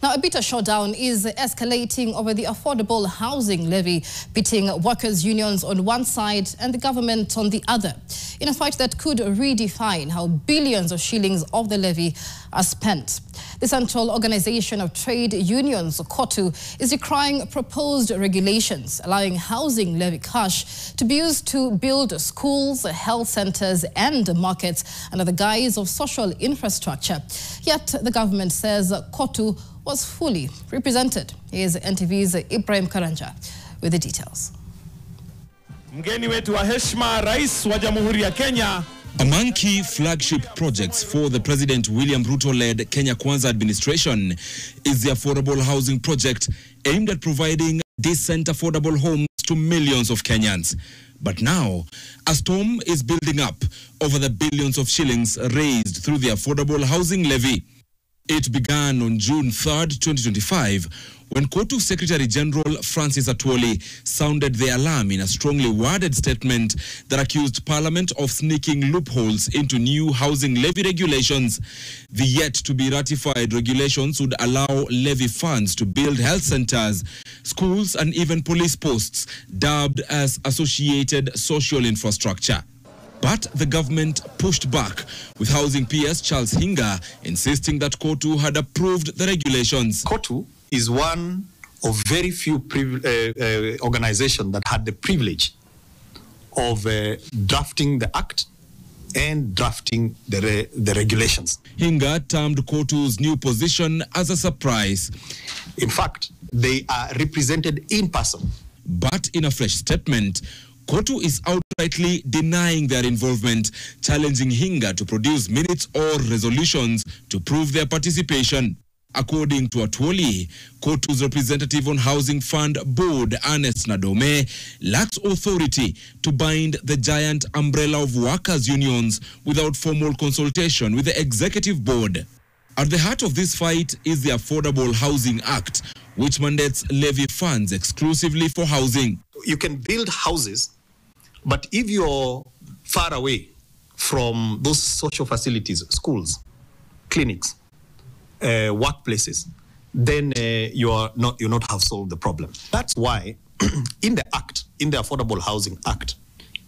Now, a bitter showdown is escalating over the Affordable Housing Levy, pitting workers' unions on one side and the government on the other, in a fight that could redefine how billions of shillings of the levy are spent. The Central Organization of Trade Unions, COTU, is decrying proposed regulations allowing housing levy cash to be used to build schools, health centers and markets under the guise of social infrastructure. Yet the government says COTU was fully represented. Here's NTV's Ibrahim Karanja with the details. Mgeni wetu wa heshima, Rais wa Jamhuri ya Kenya. Among key flagship projects for the President William Ruto-led Kenya Kwanza administration is the Affordable Housing Project, aimed at providing decent affordable homes to millions of Kenyans. But now, a storm is building up over the billions of shillings raised through the Affordable Housing Levy. It began on June 3rd, 2025, when COTU Secretary General Francis Atwoli sounded the alarm in a strongly worded statement that accused Parliament of sneaking loopholes into new housing levy regulations. The yet-to-be-ratified regulations would allow levy funds to build health centers, schools and even police posts, dubbed as associated social infrastructure. But the government pushed back, with Housing PS Charles Hinga insisting that COTU had approved the regulations. COTU is one of very few organizations that had the privilege of drafting the act and drafting the regulations. Hinga termed COTU's new position as a surprise. In fact, they are represented in person. But in a fresh statement, COTU is outrightly denying their involvement, challenging Hinga to produce minutes or resolutions to prove their participation. According to Atwoli, COTU's representative on Housing Fund Board, Ernest Nadome, lacks authority to bind the giant umbrella of workers' unions without formal consultation with the executive board. At the heart of this fight is the Affordable Housing Act, which mandates levy funds exclusively for housing. You can build houses, but if you're far away from those social facilities, schools, clinics, workplaces, then you not have solved the problem. That's why in the act, in the Affordable Housing Act,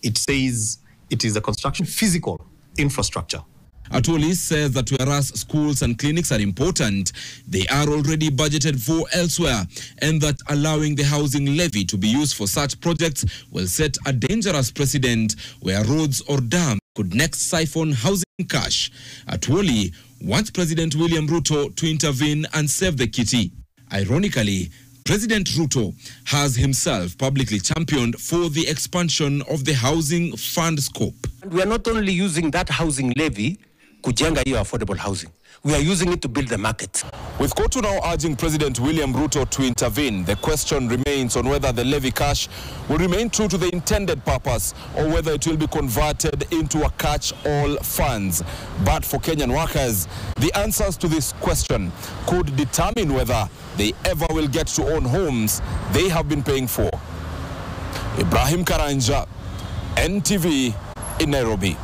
it says it is the construction physical infrastructure. Atwoli says that whereas schools and clinics are important, they are already budgeted for elsewhere, and that allowing the housing levy to be used for such projects will set a dangerous precedent where roads or dams could next siphon housing cash. Atwoli wants President William Ruto to intervene and save the kitty. Ironically, President Ruto has himself publicly championed for the expansion of the housing fund scope. And we are not only using that housing levy kujenga hiyo affordable housing. We are using it to build the market. With COTU now urging President William Ruto to intervene, the question remains on whether the levy cash will remain true to the intended purpose or whether it will be converted into a catch-all funds. But for Kenyan workers, the answers to this question could determine whether they ever will get to own homes they have been paying for. Ibrahim Karanja, NTV in Nairobi.